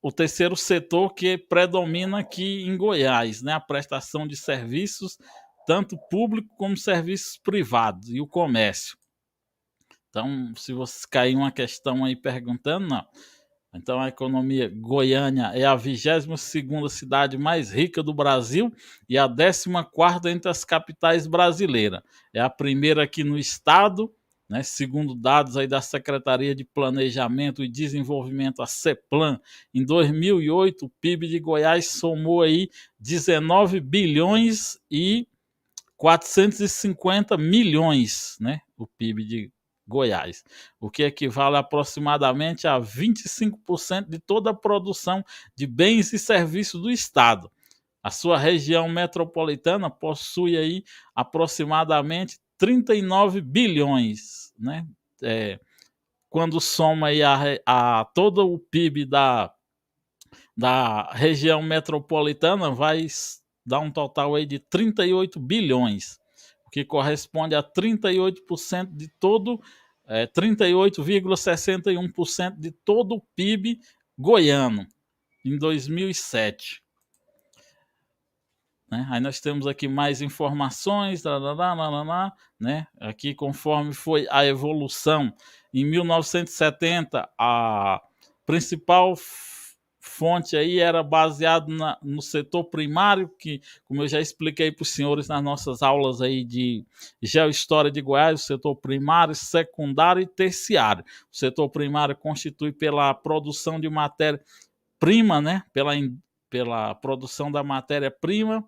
o terceiro setor que predomina aqui em Goiás, né? A prestação de serviços, tanto público como serviços privados, e o comércio. Então, se você cair uma questão aí perguntando, não. Então, a economia Goiânia é a 22ª cidade mais rica do Brasil e a 14ª entre as capitais brasileiras. É a primeira aqui no estado, né? Segundo dados aí da Secretaria de Planejamento e Desenvolvimento, a CEPLAN, em 2008, o PIB de Goiás somou aí 19 bilhões e 450 milhões, né? O PIB de Goiás, o que equivale aproximadamente a 25% de toda a produção de bens e serviços do estado. A sua região metropolitana possui aí aproximadamente 39 bilhões, né? Quando soma aí a todo o PIB da região metropolitana, vai dar um total aí de 38 bilhões, o que corresponde a 38% de todo, 38,61% de todo o PIB goiano em 2007. né? Aí nós temos aqui mais informações, né? Aqui conforme foi a evolução. Em 1970, a principal fonte aí era baseado no setor primário, que, como eu já expliquei para os senhores nas nossas aulas aí de Geohistória de Goiás, o setor primário, secundário e terciário. O setor primário constitui pela produção de matéria-prima, né? Pela produção da matéria-prima,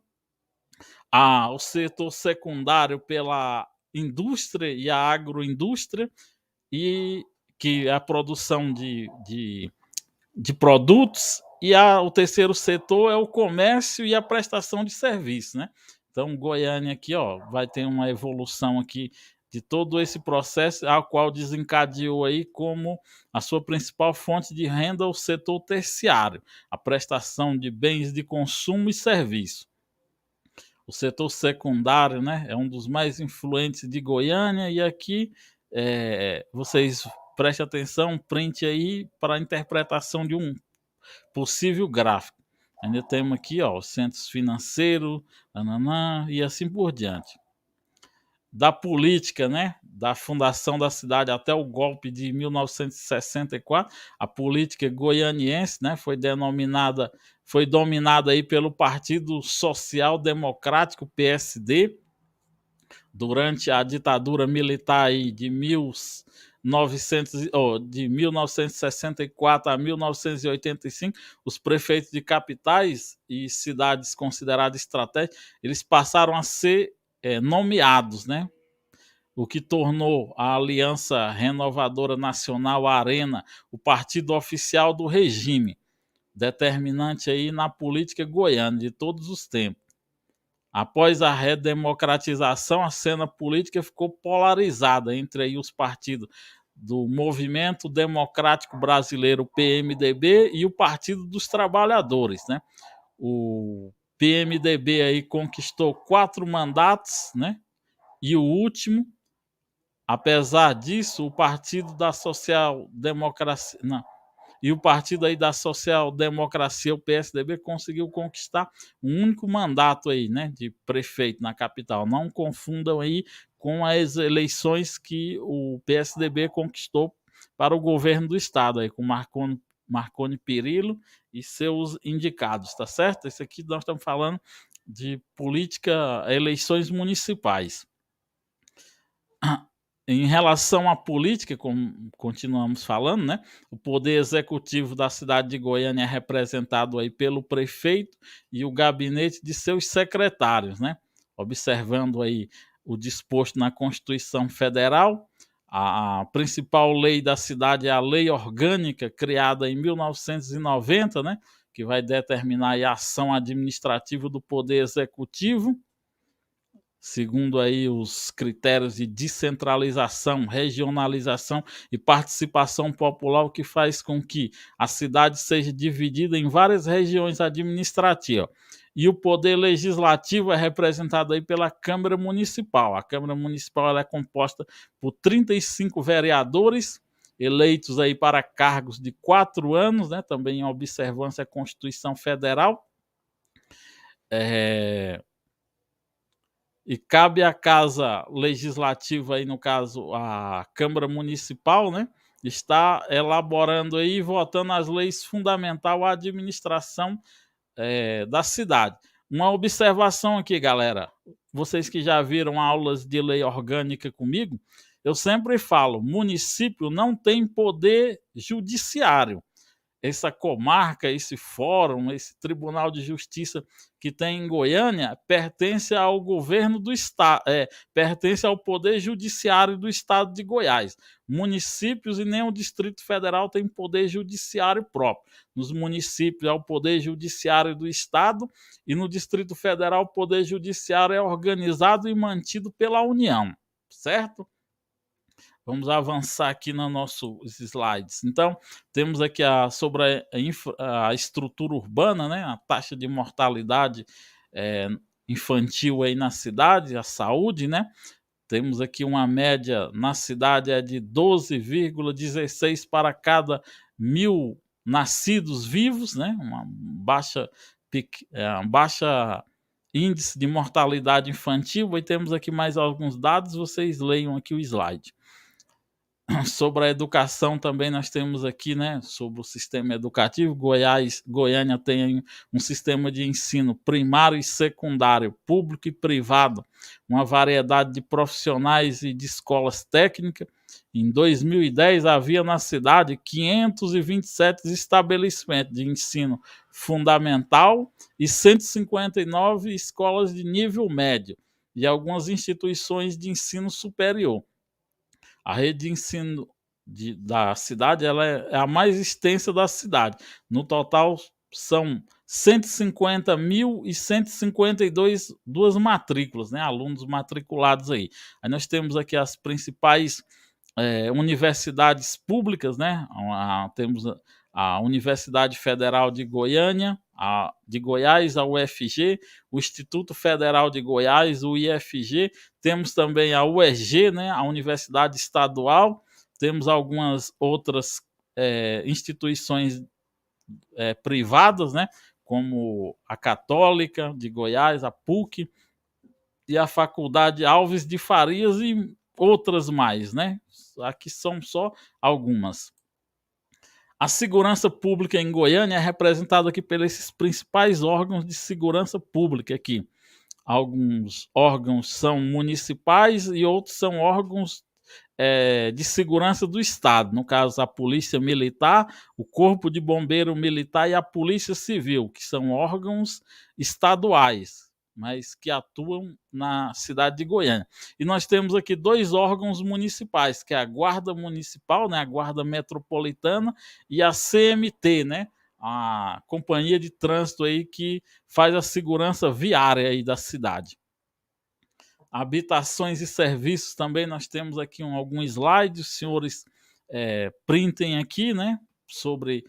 o setor secundário pela indústria e a agroindústria, e que é a produção de produtos, e o terceiro setor é o comércio e a prestação de serviço, né? Então, Goiânia aqui, ó, vai ter uma evolução aqui de todo esse processo, a qual desencadeou aí como a sua principal fonte de renda o setor terciário, a prestação de bens de consumo e serviço. O setor secundário, né, é um dos mais influentes de Goiânia, e aqui vocês prestem atenção, print aí para a interpretação de um possível gráfico. Ainda temos aqui, ó, centros financeiros, e assim por diante. Da política, né, da fundação da cidade até o golpe de 1964, a política goianiense, né, foi dominada aí pelo Partido Social Democrático, PSD, durante a ditadura militar aí de 1964 a 1985, os prefeitos de capitais e cidades consideradas estratégicas, eles passaram a ser nomeados, né? O que tornou a Aliança Renovadora Nacional, a ARENA, o partido oficial do regime, determinante aí na política goiana de todos os tempos. Após a redemocratização, a cena política ficou polarizada entre aí os partidos do Movimento Democrático Brasileiro, PMDB, e o Partido dos Trabalhadores, né? O PMDB aí conquistou 4 mandatos, né? E o último, apesar disso, o Partido da Social-Democracia, e o partido aí da social-democracia, o PSDB, conseguiu conquistar um único mandato aí, né, de prefeito na capital. Não confundam aí com as eleições que o PSDB conquistou para o governo do estado, aí, com Marconi Perillo e seus indicados, tá certo? Esse aqui nós estamos falando de política, eleições municipais. Em relação à política, como continuamos falando, né, o poder executivo da cidade de Goiânia é representado aí pelo prefeito e o gabinete de seus secretários, né? Observando aí o disposto na Constituição Federal, a principal lei da cidade é a Lei Orgânica, criada em 1990, né, que vai determinar aí a ação administrativa do poder executivo, segundo aí os critérios de descentralização, regionalização e participação popular, o que faz com que a cidade seja dividida em várias regiões administrativas. E o poder legislativo é representado aí pela Câmara Municipal. A Câmara Municipal ela é composta por 35 vereadores, eleitos aí para cargos de 4 anos, né, também em observância à Constituição Federal. E cabe à Casa Legislativa, aí no caso a Câmara Municipal, né, está elaborando aí e votando as leis fundamentais à administração da cidade. Uma observação aqui, galera, vocês que já viram aulas de lei orgânica comigo, eu sempre falo, município não tem poder judiciário. Essa comarca, esse fórum, esse Tribunal de Justiça que tem em Goiânia pertence ao governo do estado, pertence ao Poder Judiciário do estado de Goiás. Municípios e nem o Distrito Federal tem poder judiciário próprio. Nos municípios é o Poder Judiciário do estado e no Distrito Federal o Poder Judiciário é organizado e mantido pela União, certo? Vamos avançar aqui nos nossos slides. Então, temos aqui sobre a estrutura urbana, né? A taxa de mortalidade infantil aí na cidade, a saúde, né? Temos aqui uma média na cidade de 12,16 para cada 1.000 nascidos vivos, né? Uma baixa índice de mortalidade infantil, e temos aqui mais alguns dados, vocês leiam aqui o slide. Sobre a educação também nós temos aqui, né, sobre o sistema educativo. Goiânia tem um sistema de ensino primário e secundário, público e privado, uma variedade de profissionais e de escolas técnicas. Em 2010 havia na cidade 527 estabelecimentos de ensino fundamental e 159 escolas de nível médio e algumas instituições de ensino superior. A rede de ensino da cidade ela é a mais extensa da cidade. No total, são 150.152 matrículas, né? Alunos matriculados aí. Aí nós temos aqui as principais universidades públicas, né? Temos a Universidade Federal de Goiânia, de Goiás, a UFG, o Instituto Federal de Goiás, o IFG, temos também a UEG, né, a Universidade Estadual, temos algumas outras instituições privadas, né, como a Católica de Goiás, a PUC, e a Faculdade Alves de Farias e outras mais, né? Aqui são só algumas. A segurança pública em Goiânia é representada aqui pelos principais órgãos de segurança pública aqui. Alguns órgãos são municipais e outros são órgãos de segurança do Estado. No caso, a Polícia Militar, o Corpo de Bombeiro Militar e a Polícia Civil, que são órgãos estaduais, mas que atuam na cidade de Goiânia. E nós temos aqui 2 órgãos municipais, que é a Guarda Municipal, né, a Guarda Metropolitana, e a CMT, né, a Companhia de Trânsito aí que faz a segurança viária aí da cidade. Habitações e serviços também, nós temos aqui alguns slides, os senhores printem aqui, né, sobre,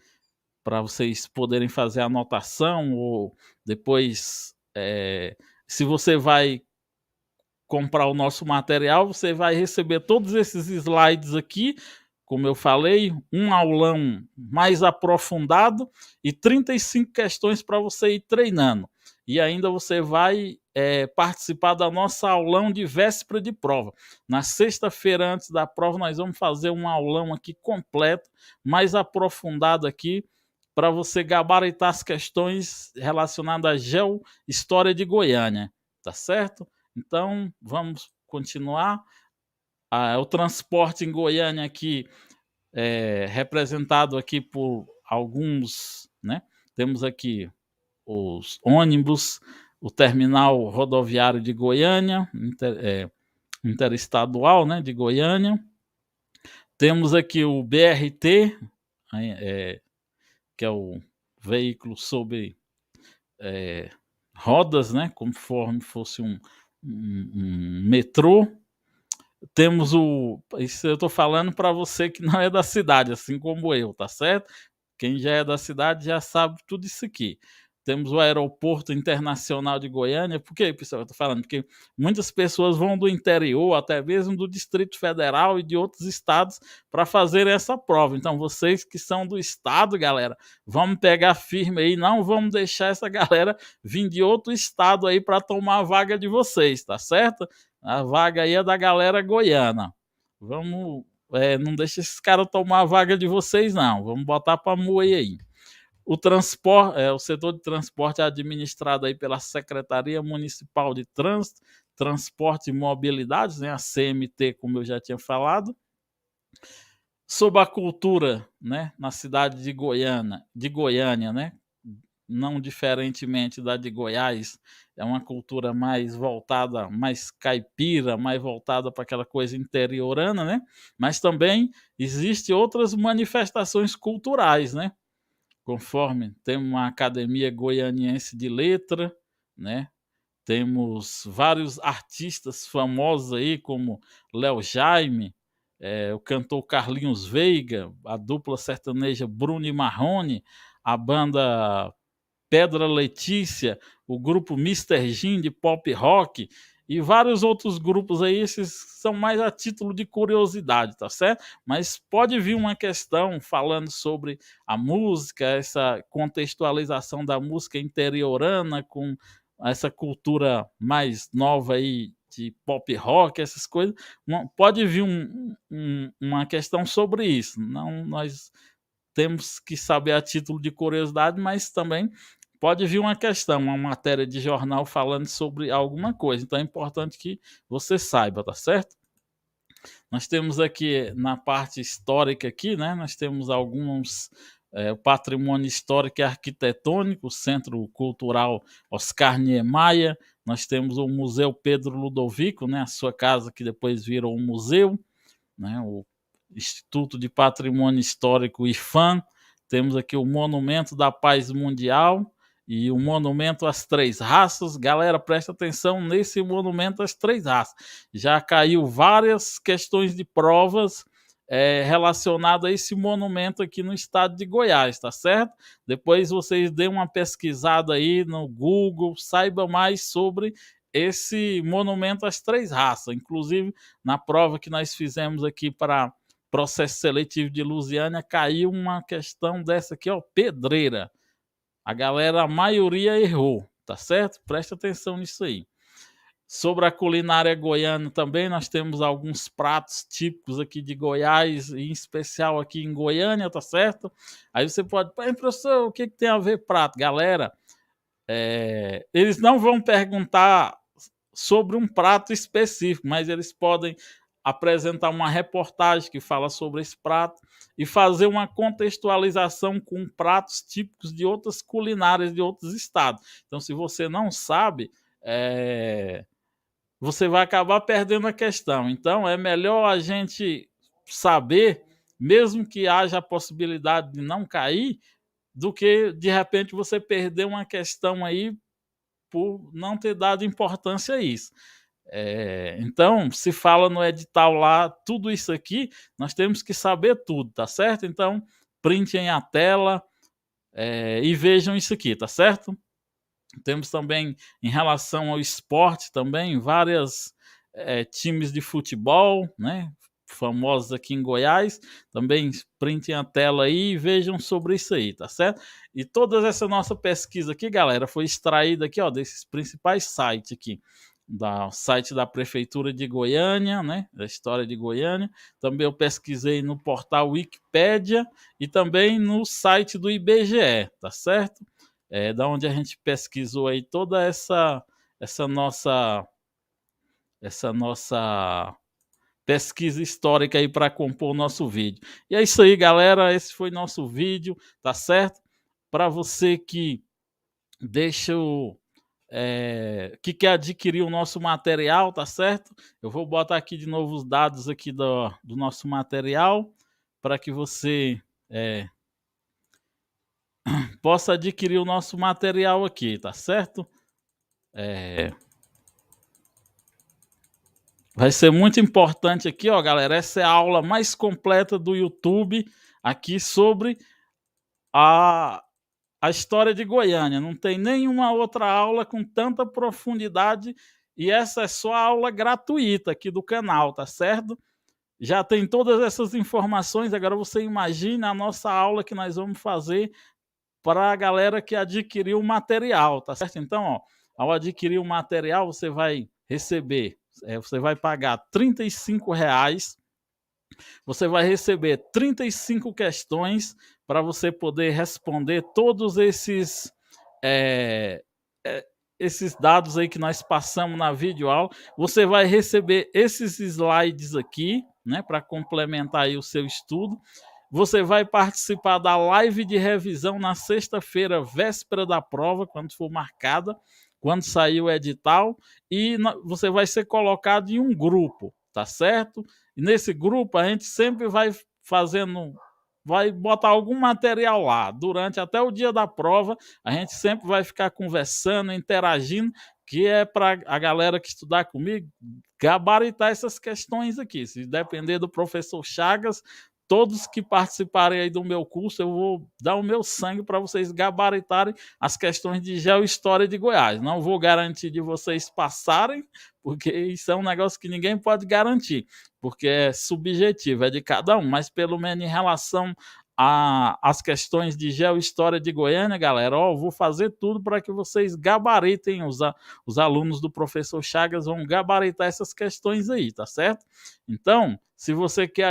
para vocês poderem fazer a anotação, ou depois, se você vai comprar o nosso material, você vai receber todos esses slides aqui, como eu falei, um aulão mais aprofundado e 35 questões para você ir treinando. E ainda você vai participar da nossa aulão de véspera de prova. Na sexta-feira antes da prova, nós vamos fazer um aulão aqui completo, mais aprofundado aqui, para você gabaritar as questões relacionadas à geohistória de Goiânia, tá certo? Então, vamos continuar. O transporte em Goiânia aqui representado aqui por alguns, né? Temos aqui os ônibus, o terminal rodoviário de Goiânia, interestadual, né, de Goiânia. Temos aqui o BRT, que é o veículo sobre rodas, né, conforme fosse um metrô. Temos isso eu estou falando para você que não é da cidade, assim como eu, tá certo? Quem já é da cidade já sabe tudo isso aqui. Temos o Aeroporto Internacional de Goiânia. Por que, pessoal, eu estou falando? Porque muitas pessoas vão do interior, até mesmo do Distrito Federal e de outros estados para fazer essa prova. Então, vocês que são do estado, galera, vamos pegar firme aí, não vamos deixar essa galera vir de outro estado aí para tomar a vaga de vocês, tá certo? A vaga aí é da galera goiana. Vamos, não deixa esses caras tomar a vaga de vocês, não. Vamos botar para moer aí. O transporte, o setor de transporte é administrado aí pela Secretaria Municipal de Trânsito, Transporte e Mobilidade, né, a CMT, como eu já tinha falado. Sobre a cultura, né, na cidade de Goiânia, né, não diferentemente da de Goiás, é uma cultura mais voltada, mais caipira, mais voltada para aquela coisa interiorana, né? Mas também existem outras manifestações culturais, né? Conforme temos uma Academia Goianiense de Letra, né? Temos vários artistas famosos aí, como Léo Jaime, o cantor Carlinhos Veiga, a dupla sertaneja Bruno e Marrone, a banda Pedra Letícia, o grupo Mr. Jim de pop rock e vários outros grupos aí, esses são mais a título de curiosidade, tá certo? Mas pode vir uma questão falando sobre a música, essa contextualização da música interiorana com essa cultura mais nova aí de pop rock, essas coisas, pode vir uma questão sobre isso. Não, nós temos que saber a título de curiosidade, mas também pode vir uma questão, uma matéria de jornal falando sobre alguma coisa. Então é importante que você saiba, tá certo? Nós temos aqui na parte histórica aqui, né? Nós temos alguns o patrimônio histórico e arquitetônico, o Centro Cultural Oscar Niemeyer, nós temos o Museu Pedro Ludovico, né? A sua casa que depois virou um museu, né? O Instituto de Patrimônio Histórico IFAM, temos aqui o Monumento da Paz Mundial e o Monumento às Três Raças. Galera, presta atenção nesse Monumento às Três Raças. Já caiu várias questões de provas relacionadas a esse monumento aqui no estado de Goiás, tá certo? Depois vocês dêem uma pesquisada aí no Google, saiba mais sobre esse monumento às três raças. Inclusive, na prova que nós fizemos aqui para processo seletivo de Lusiânia, caiu uma questão dessa aqui, ó, pedreira. A galera, a maioria errou, tá certo? Presta atenção nisso aí. Sobre a culinária goiana também, nós temos alguns pratos típicos aqui de Goiás, em especial aqui em Goiânia, tá certo? Aí você pode, professor, o que tem a ver prato? Galera, eles não vão perguntar sobre um prato específico, mas eles podem apresentar uma reportagem que fala sobre esse prato e fazer uma contextualização com pratos típicos de outras culinárias de outros estados. Então, se você não sabe, você vai acabar perdendo a questão. Então, é melhor a gente saber, mesmo que haja a possibilidade de não cair, do que, de repente, você perder uma questão aí por não ter dado importância a isso. Então, se fala no edital lá, tudo isso aqui, nós temos que saber tudo, tá certo? Então, printem a tela e vejam isso aqui, tá certo? Temos também, em relação ao esporte, também vários times de futebol, né? Famosos aqui em Goiás, também printem a tela aí e vejam sobre isso aí, tá certo? E toda essa nossa pesquisa aqui, galera, foi extraída aqui, ó, desses principais sites aqui, do site da Prefeitura de Goiânia, né, da história de Goiânia, também eu pesquisei no portal Wikipédia e também no site do IBGE, tá certo? Da onde a gente pesquisou aí toda essa nossa pesquisa histórica aí para compor o nosso vídeo. E é isso aí, galera, esse foi nosso vídeo, tá certo? Para você que que quer adquirir o nosso material, tá certo? Eu vou botar aqui de novo os dados aqui do nosso material para que você possa adquirir o nosso material aqui, tá certo? Vai ser muito importante aqui, ó, galera. Essa é a aula mais completa do YouTube aqui sobre a história de Goiânia. Não tem nenhuma outra aula com tanta profundidade e essa é só a aula gratuita aqui do canal, tá certo? Já tem todas essas informações. Agora você imagina a nossa aula que nós vamos fazer para a galera que adquiriu o material, tá certo? Então, ó, ao adquirir o material, você vai receber, você vai pagar R$ 35, você vai receber 35 questões para você poder responder todos esses dados aí que nós passamos na videoaula. Você vai receber esses slides aqui, né, para complementar aí o seu estudo. Você vai participar da live de revisão na sexta-feira, véspera da prova, quando for marcada, quando sair o edital, e você vai ser colocado em um grupo, tá certo? E nesse grupo a gente sempre vai botar algum material lá. Durante até o dia da prova, a gente sempre vai ficar conversando, interagindo, que é para a galera que estudar comigo gabaritar essas questões aqui. Se depender do professor Chagas, todos que participarem aí do meu curso, eu vou dar o meu sangue para vocês gabaritarem as questões de geohistória de Goiás. Não vou garantir de vocês passarem, porque isso é um negócio que ninguém pode garantir, porque é subjetivo, é de cada um, mas pelo menos em relação as questões de Geohistória de Goiânia, galera, ó, eu vou fazer tudo para que vocês gabaritem, os alunos do professor Chagas vão gabaritar essas questões aí, tá certo? Então, se você quer